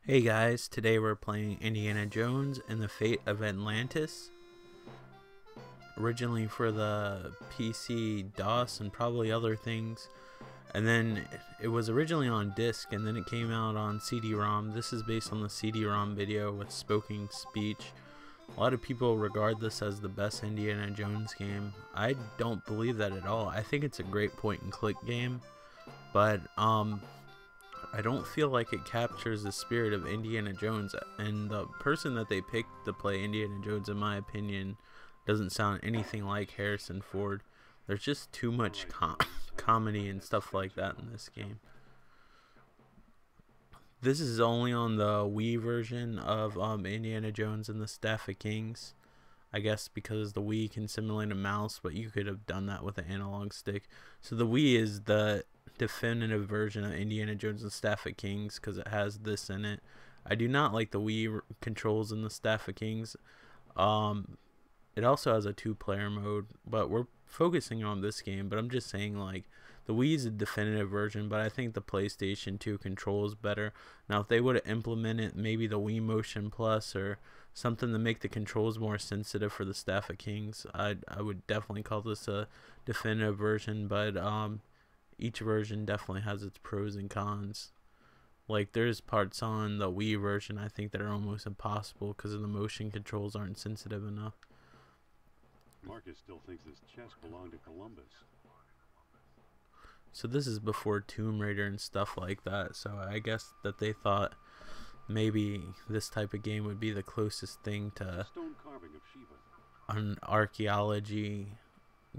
Hey guys, today we're playing Indiana Jones and the Fate of Atlantis. Originally for the PC, DOS, and probably other things. And then it was originally on disc and then it came out on CD-ROM. This is based on the CD-ROM video with spoken speech. A lot of people regard this as the best Indiana Jones game. I don't believe that at all. I think it's a great point and click game. But I don't feel like it captures the spirit of Indiana Jones, and the person that they picked to play Indiana Jones, in my opinion, doesn't sound anything like Harrison Ford. There's just too much comedy and stuff like that in this game. This is only on the Wii version of Indiana Jones and the Staff of Kings. I guess because the Wii can simulate a mouse, but you could have done that with an analog stick. So the Wii is the definitive version of Indiana Jones and Staff of Kings because it has this in it. I do not like the Wii controls in the Staff of Kings. It also has a 2-player mode, but we're focusing on this game. But I'm just saying, like, the Wii is a definitive version, but I think the PlayStation 2 controls better. Now, if they would have implemented maybe the Wii Motion Plus or something to make the controls more sensitive for the Staff of Kings, I would definitely call this a definitive version. But each version definitely has its pros and cons. Like, there's parts on the Wii version I think that are almost impossible because of the motion controls aren't sensitive enough. Marcus still thinks his chest belonged to Columbus. So this is before Tomb Raider and stuff like that, so I guess that they thought maybe this type of game would be the closest thing to Stone carving of Shiva. an archaeology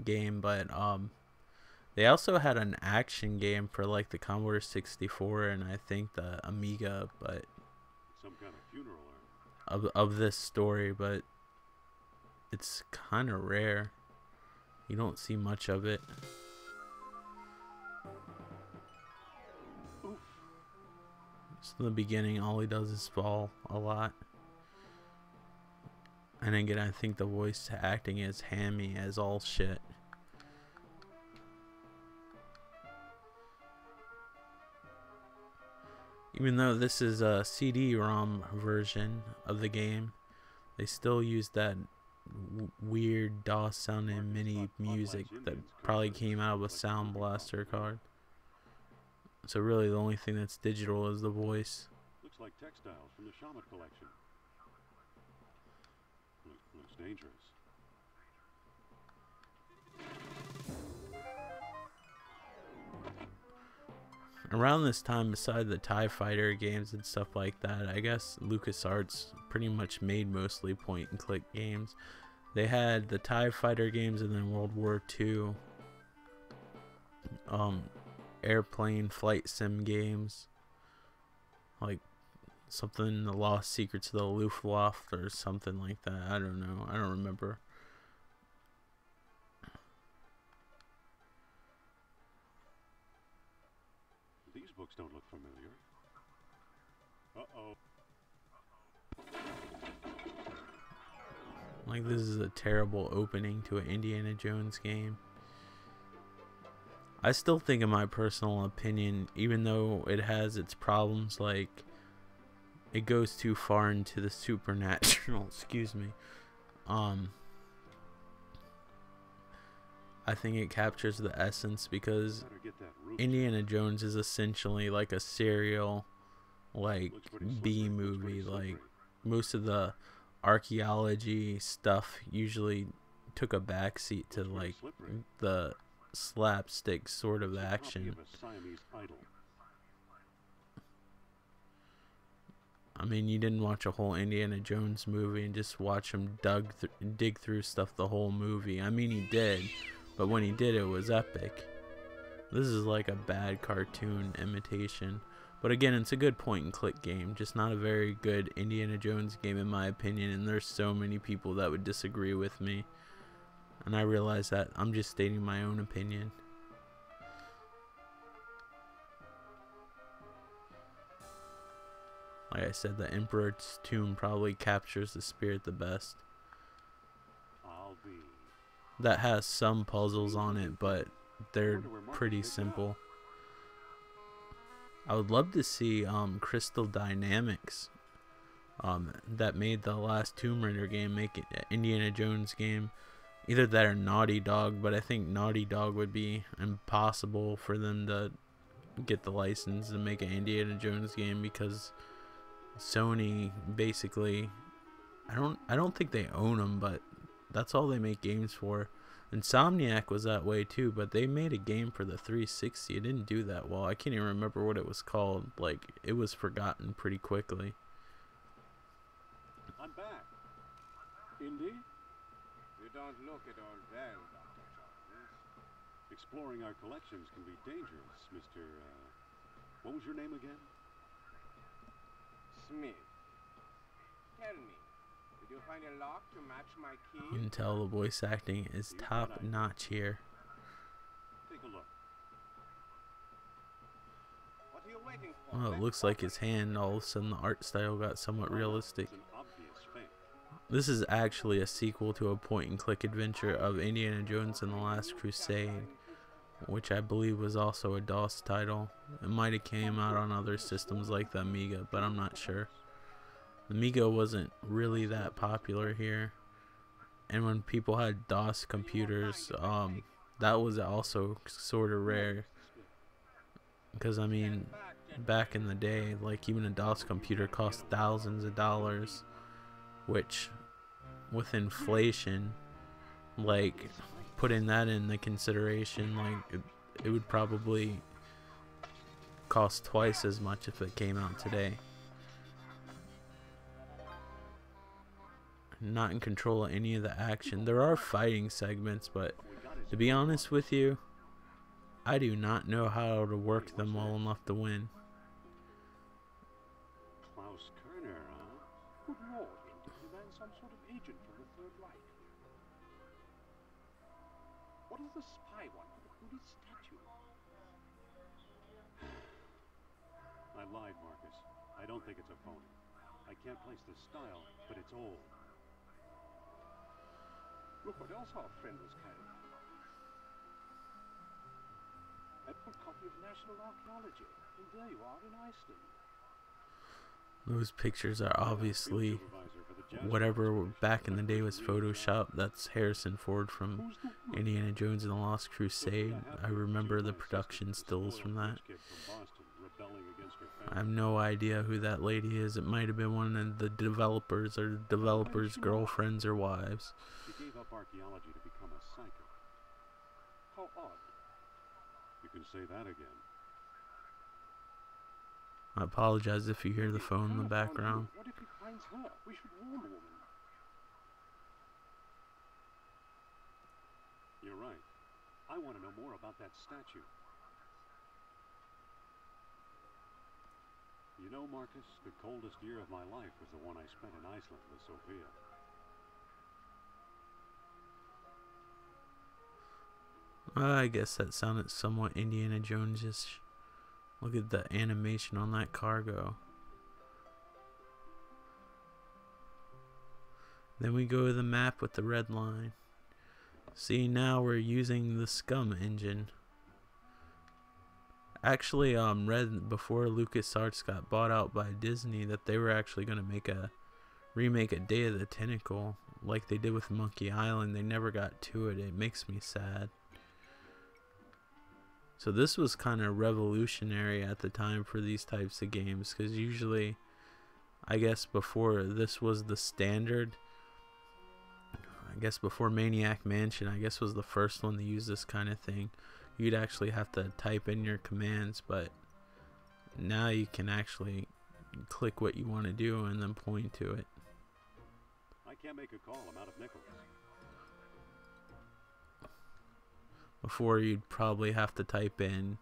game. But they also had an action game for like the Commodore 64 and I think the Amiga, but Some kind of funeral of this story, but it's kind of rare. You don't see much of it. So in the beginning, all he does is fall a lot. And again, I think the voice acting is hammy as all shit. Even though this is a CD-ROM version of the game, they still use that weird DOS sounding MIDI music that probably came out of a Sound Blaster card. So really the only thing that's digital is the voice. looks like textiles from the Shaman collection. Looks dangerous. Around this time, beside the TIE Fighter games and stuff like that, I guess LucasArts pretty much made mostly point and click games. They had the TIE Fighter games and then World War II. Airplane flight sim games. Like something, The Lost Secrets of the Luftwaffe or something like that. I don't know. I don't remember. These books don't look familiar. Uh-oh. Like, this is a terrible opening to an Indiana Jones game. I still think, in my personal opinion, even though it has its problems, like, it goes too far into the supernatural, excuse me. I think it captures the essence because Indiana Jones is essentially like a serial, like, B movie. Like, most of the archaeology stuff usually took a backseat to like the slapstick sort of action. I mean, you didn't watch a whole Indiana Jones movie and just watch him dig through stuff the whole movie. I mean, he did, but when he did, it was epic. This is like a bad cartoon imitation. But again, it's a good point and click game, just not a very good Indiana Jones game in my opinion, and there's so many people that would disagree with me. And I realize that I'm just stating my own opinion. Like I said, the Emperor's Tomb probably captures the spirit the best. That has some puzzles on it, but they're pretty simple. I would love to see Crystal Dynamics, that made the last Tomb Raider game, make it Indiana Jones game. Either that or Naughty Dog, but I think Naughty Dog would be impossible for them to get the license to make an Indiana Jones game, because Sony basically, I don't think they own them, but that's all they make games for. Insomniac was that way too, but they made a game for the 360. It didn't do that well. I can't even remember what it was called. Like, it was forgotten pretty quickly. I'm back. Indy? You don't look at all well, Dr. Jones. Exploring our collections can be dangerous, Mr. What was your name again? Smith. Tell me, did you find a lock to match my key? You can tell the voice acting is top notch here. Take a look. What are you waiting for? Well, it looks like his hand, all of a sudden the art style got somewhat realistic. It's an obvious fake. This is actually a sequel to a point-and-click adventure of Indiana Jones and the Last Crusade, which I believe was also a DOS title. It might have came out on other systems like the Amiga, but I'm not sure. The Amiga wasn't really that popular here, and when people had DOS computers, that was also sort of rare. Because, I mean, back in the day, like, even a DOS computer cost thousands of dollars, which, with inflation, like, putting that in the consideration, like, it would probably cost twice as much if it came out today. Not in control of any of the action. There are fighting segments, but to be honest with you, I do not know how to work them well enough to win. Klaus Kerner, huh? Good lord, Indy, the man's some sort of agent from the Third Reich. What does the spy want with the Buddhist statue? I lied, Marcus. I don't think it's a phony. I can't place the style, but it's old. Look what else our friend was carrying. A full copy of National Archaeology. And there you are in Iceland. Those pictures are obviously whatever back in the day was Photoshop. That's Harrison Ford from Indiana Jones and the Lost Crusade. I remember the production stills from that. I have no idea who that lady is. It might have been one of the developers or developers' girlfriends or wives. She gave up archaeology to become a psychic. How odd. You can say that again. I apologize if you hear the phone in the background. What if he finds her? We should warn the woman. You're right. I want to know more about that statue. You know, Marcus, the coldest year of my life was the one I spent in Iceland with Sophia. I guess that sounded somewhat Indiana Jones-ish. Look at the animation on that cargo. Then we go to the map with the red line. See, now we're using the Scum engine. Actually, read before LucasArts got bought out by Disney that they were actually going to remake a Day of the Tentacle like they did with Monkey Island. They never got to it. It makes me sad. So this was kind of revolutionary at the time for these types of games, because usually, I guess before this was the standard. I guess before Maniac Mansion, I guess was the first one to use this kind of thing. You'd actually have to type in your commands, but now you can actually click what you want to do and then point to it. I can't make a call. I'm out of nickels. Before, you'd probably have to type in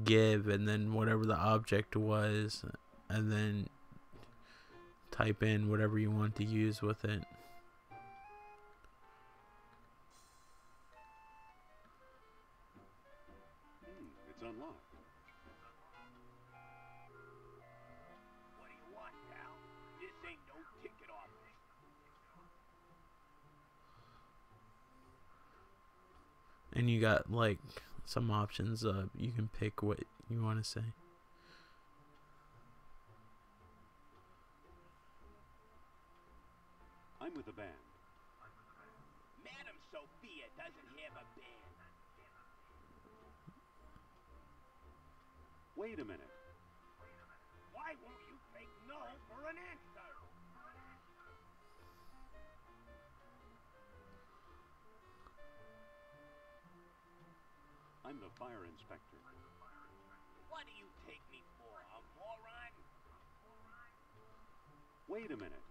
give and then whatever the object was, and then type in whatever you want to use with it. It's unlocked. What do you want, pal? This ain't no ticket office. And you got like some options. You can pick what you want to say. Mafia doesn't have a band. Wait a minute. Why won't you take no for an answer? I'm the fire inspector. What do you take me for, a moron? Wait a minute.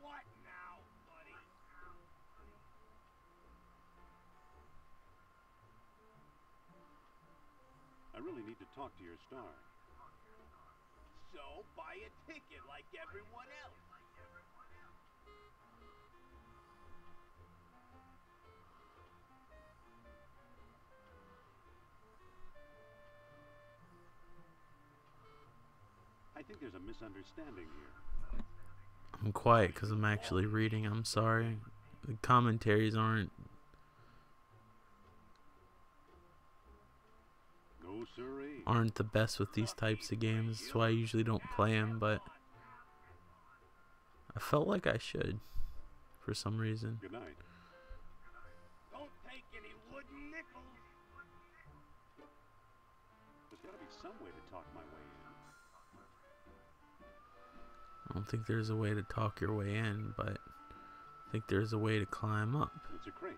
What now, buddy? I really need to talk to your star. So buy a ticket like everyone else. I think there's a misunderstanding here. I'm quiet because I'm actually reading. I'm sorry. The commentaries No, sirree. aren't the best with these types of games. That's why I usually don't play them, but I felt like I should for some reason. Good night. Don't take any wooden nickels. There's got to be some way to talk my way in. I don't think there's a way to talk your way in, but I think there's a way to climb up. It's a crate.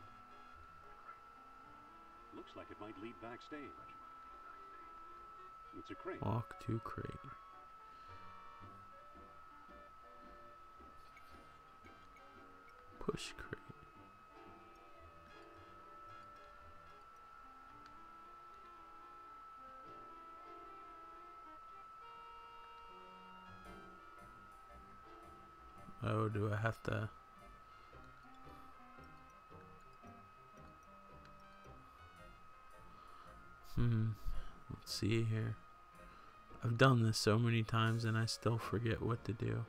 Looks like it might lead backstage. It's a crate. Walk to crate. Push crate. Oh, do I have to? Let's see here. I've done this so many times and I still forget what to do.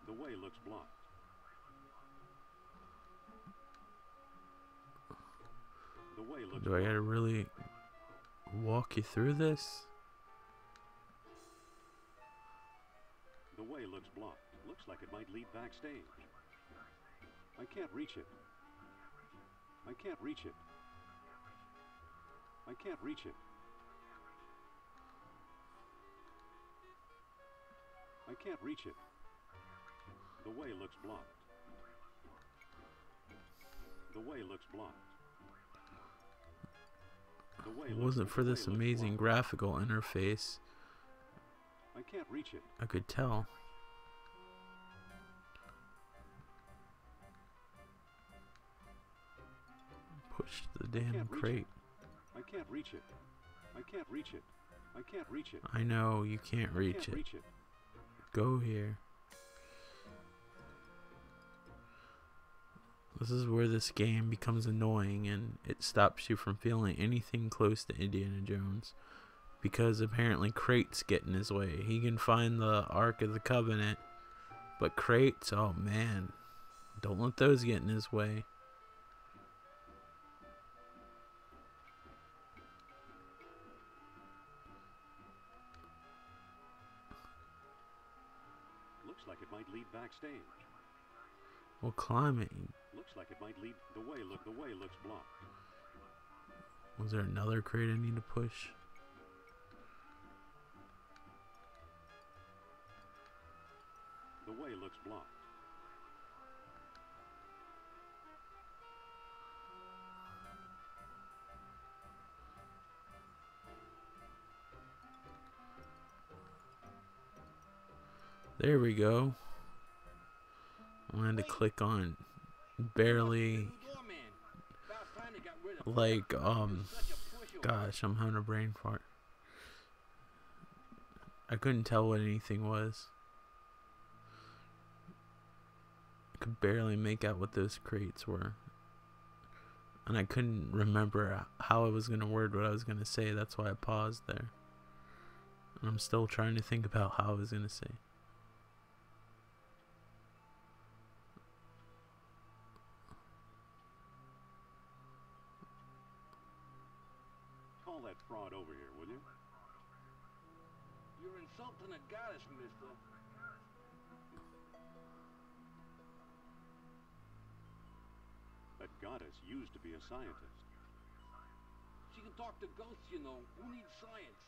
The way looks blocked. The way looks Do I gotta blocked. really walk you through this? The way looks blocked. Looks like it might lead backstage. I can't reach it. I can't reach it. I can't reach it. I can't reach it. The way looks blocked. The way looks blocked. The way If it looks- wasn't for the way this looks amazing blocked. graphical interface, I can't reach it. I could tell. Push the damn can't reach crate. I can't reach it. I can't reach it. I can't reach it. I know you can't I reach can't it. reach it. Go here. This is where this game becomes annoying and it stops you from feeling anything close to Indiana Jones. Because apparently crates get in his way. He can find the Ark of the Covenant, but crates, oh man, don't let those get in his way. Looks like it might lead backstage. Well, climb it. Looks like it might lead. The way looks blocked. Was there another crate I need to push? The way looks blocked. There we go. I wanted to click on barely, like, gosh, I'm having a brain fart. I couldn't tell what anything was. I could barely make out what those crates were. And I couldn't remember how I was going to word what I was going to say. That's why I paused there. And I'm still trying to think about how I was going to say. Call that fraud over here, will you? You're insulting a goddess, mister. goddess used to be a scientist. She can talk to ghosts, you know. Who needs science?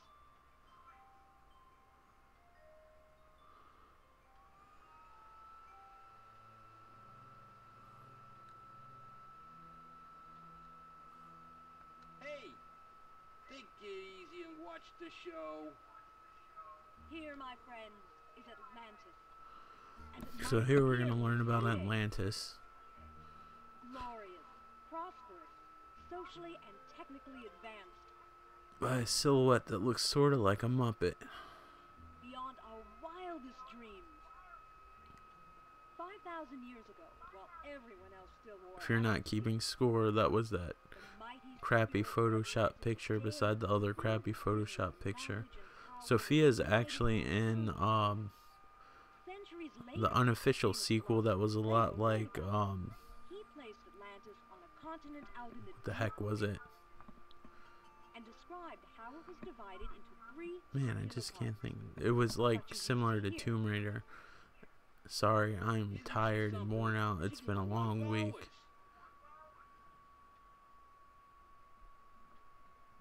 Hey! Take it easy and watch the show. Here, my friend, is Atlantis. And it So might here we're appear gonna learn about today Atlantis. glorious, prosperous, socially and technically advanced, By a silhouette that looks sort of like a Muppet. beyond our wildest dreams. 5,000 years ago, while everyone else still wore If you're not keeping score, that was that the mighty crappy Photoshop picture beside the other crappy Photoshop picture. Sophia's actually in centuries later, the unofficial sequel that was a lot like he placed Atlantis on a continent out in the the heck was it? and described how it was divided into three Man, I singular just parts. can't think. It was like similar to Tomb Raider. Sorry, I'm tired and worn out. It's been a long week.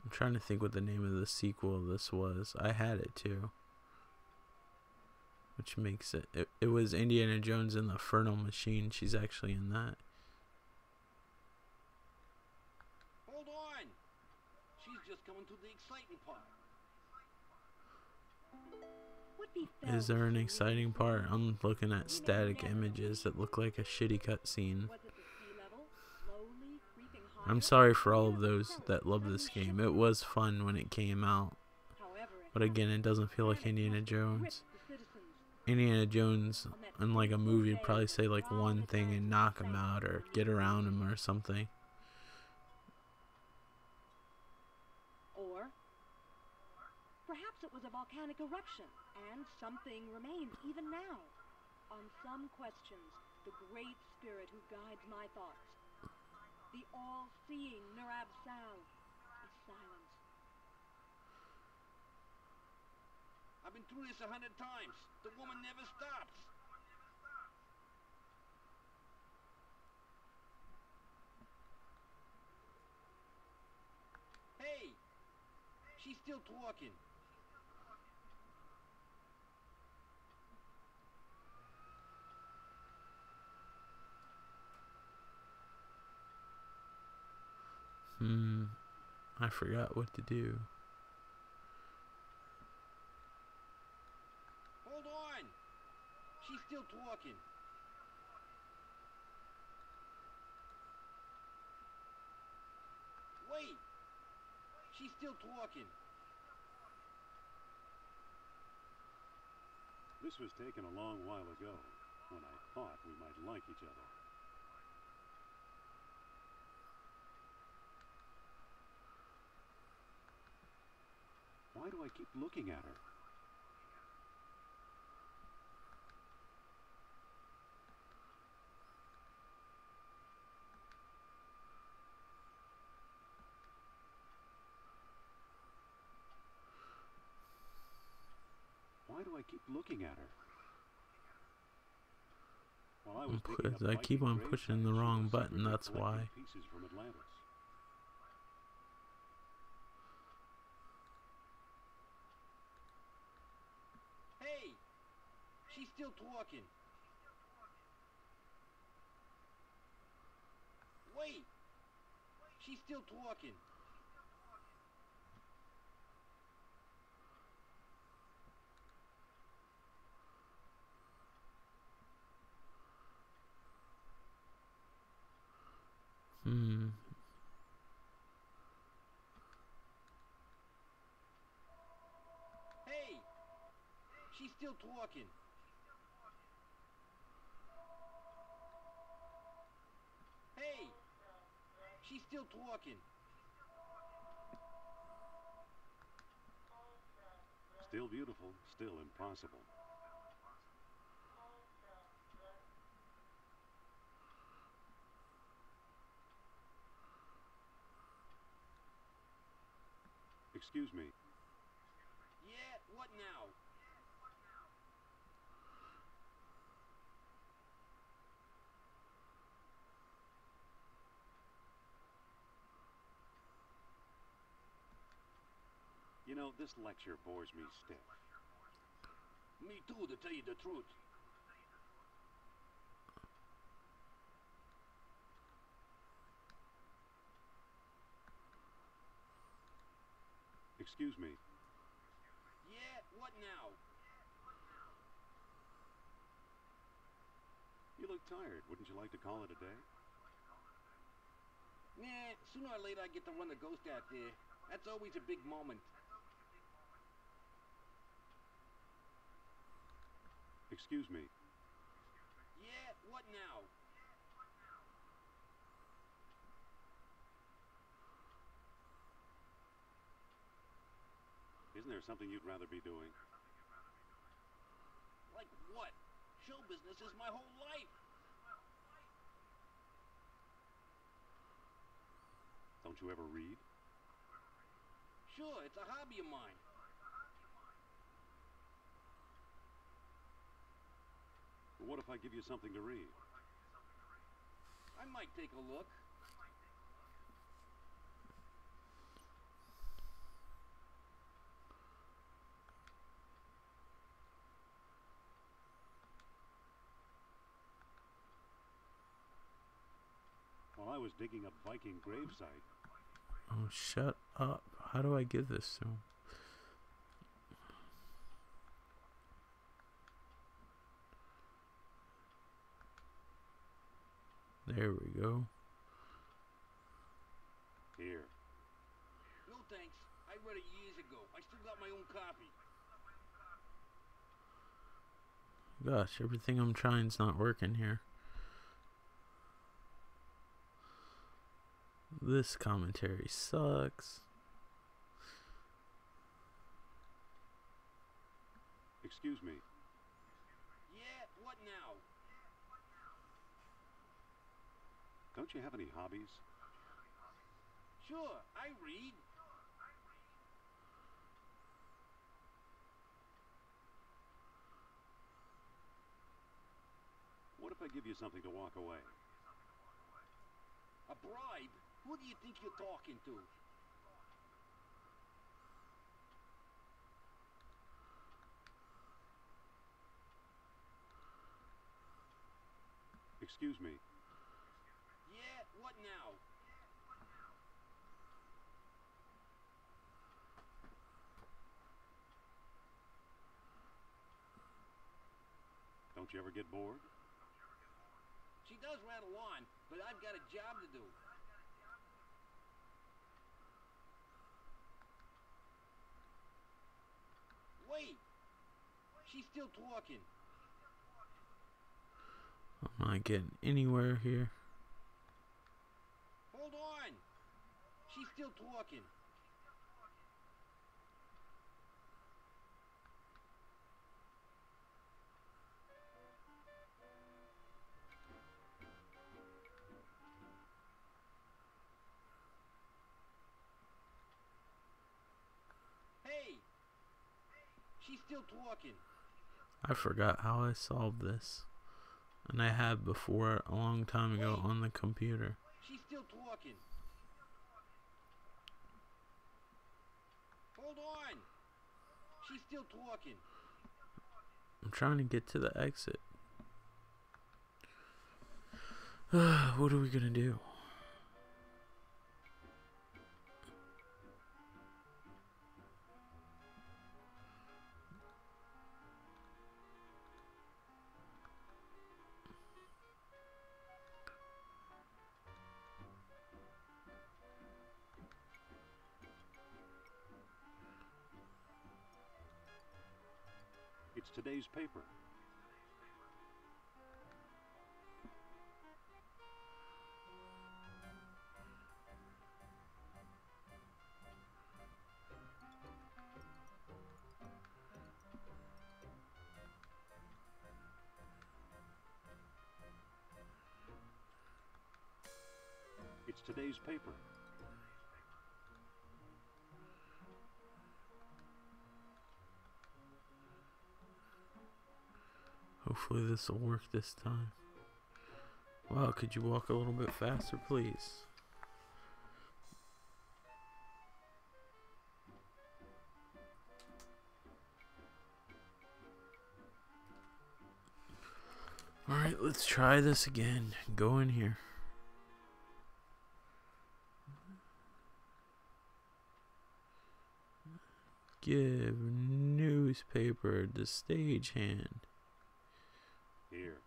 I'm trying to think what the name of the sequel of this was. I had it too. Which makes it was Indiana Jones and the Infernal Machine. She's actually in that. Hold on! She's just coming to the exciting part. What befell Is there an the exciting serene part? sea? I'm looking at static images that look like a shitty cutscene. Was it the sea level, slowly creeping higher? I'm sorry for all of those that love this game. It was fun when it came out. However, But again, it doesn't feel like Indiana Jones. gripped the citizens. Indiana Jones, in like a movie, would probably say like one thing and knock him out or get around him or something. Or perhaps it was a volcanic eruption, and something remains even now. On some questions, the great spirit who guides my thoughts, the all-seeing Nurab Sal, is silent. I've been through this 100 times. The woman never stops. Hey! She's still talking. I forgot what to do. Hold on! She's still talking. Wait! She's still talking. This was taken a long while ago, when I thought we might like each other. Why do I keep looking at her? Why do I keep looking at her? While I was digging up I keep Mikey on grave pushing the sites, she wrong was button, secretly that's collecting why. Pieces from Atlantis. Hey! She's still talking. Wait! She's still talking. Hey! She's still talking. Hey! She's still talking. Still beautiful, still impossible. Excuse me. Yeah, what now? know, this lecture bores me stiff. Me too, to tell you the truth. Excuse me. Yeah, what now? You look tired. Wouldn't you like to call it a day? Nah, sooner or later I get to run the ghost out there. That's always a big moment. Excuse me. Yeah, what now? Isn't there something you'd rather be doing? Like what? Show business is my whole life. Don't you ever read? Sure, it's a hobby of mine. What if I give you something to read? I might take a look. While I was digging a Viking gravesite. Oh, shut up. How do I give this to him? There we go. Here. No thanks. I read it years ago. I still got my own copy. Gosh, everything I'm trying's not working here. This commentary sucks. Excuse me. Yeah, what now? Don't you have any hobbies? Sure, I read. What if I give you something to walk away? A bribe? Who do you think you're talking to? Excuse me. Yeah, what now? Don't you ever get bored? She does rattle on, but I've got a job to do. Wait! She's still talking. I'm not getting anywhere here. Hold on! She's still talking. Hey! She's still talking. I forgot how I solved this. And I had before a long time ago Wait. on the computer. She's still talking. Hold on! She's still talking. I'm trying to get to the exit. What are we gonna do? It's today's paper. It's today's paper. Hopefully this will work this time. Wow, could you walk a little bit faster, please? Alright, let's try this again. Go in here. Give newspaper the stagehand. Here.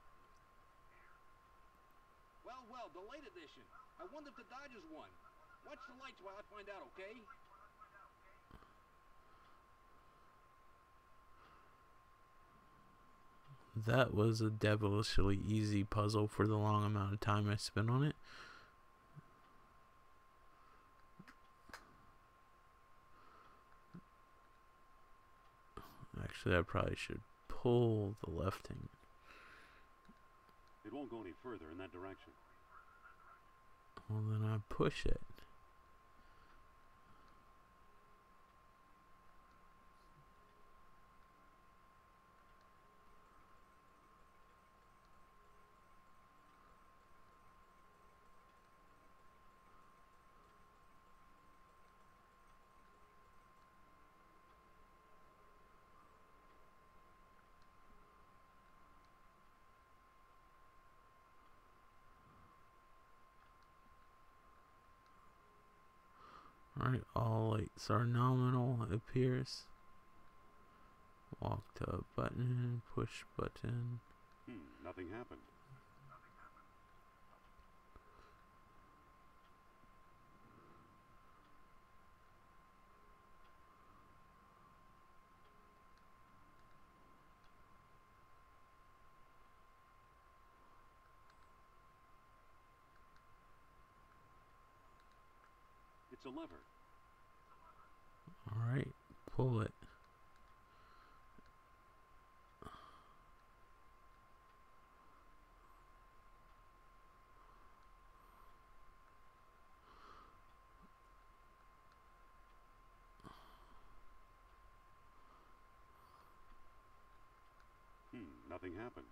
Well, the late edition. I wonder if the Dodgers won. Watch the lights while I find out, okay? That was a devilishly easy puzzle for the long amount of time I spent on it. Actually, I probably should pull the left hand. It won't go any further in that direction. Well, then I push it. Alright, all lights are nominal, it appears. Walk to button, push button. Nothing happened. It's a lever. Alright, pull it. Nothing happened.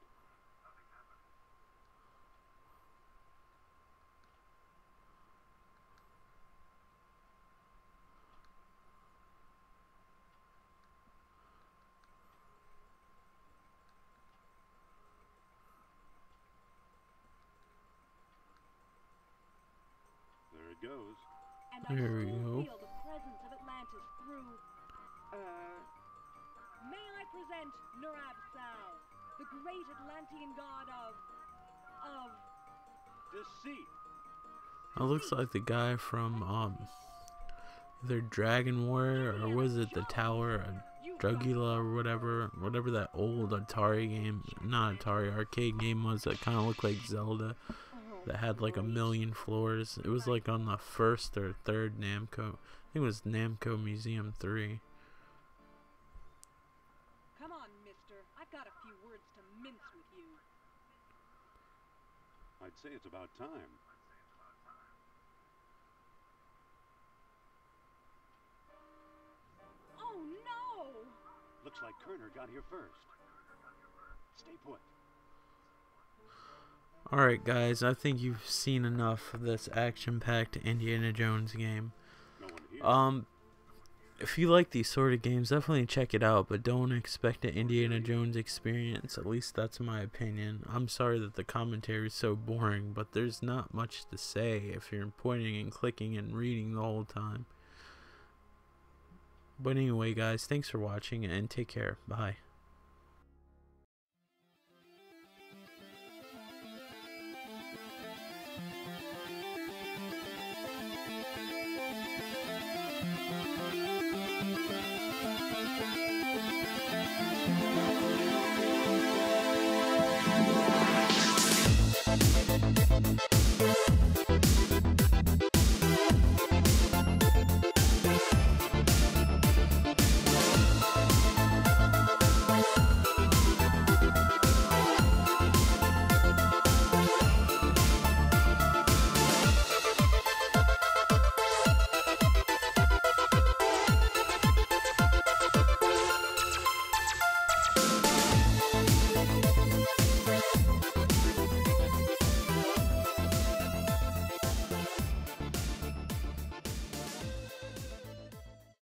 There it goes. And I There we still go. feel the presence of Atlantis through, may I present Sal, the great Atlantean god of Deceit. It looks like the guy from either Dragon Warrior or was it the Tower of Drugula or whatever that old Atari game, not Atari, arcade game was that kind of looked like Zelda, that had like 1,000,000 floors. It was like on the first or third Namco. I think it was Namco Museum 3. Come on, mister. I've got a few words to mince with you. I'd say it's about time. Oh no! Looks like Kerner got here first. Stay put. Alright guys, I think you've seen enough of this action-packed Indiana Jones game. No one here. If you like these sort of games, definitely check it out, but don't expect an Indiana Jones experience. At least that's my opinion. I'm sorry that the commentary is so boring, but there's not much to say if you're pointing and clicking and reading the whole time. But anyway guys, thanks for watching and take care. Bye.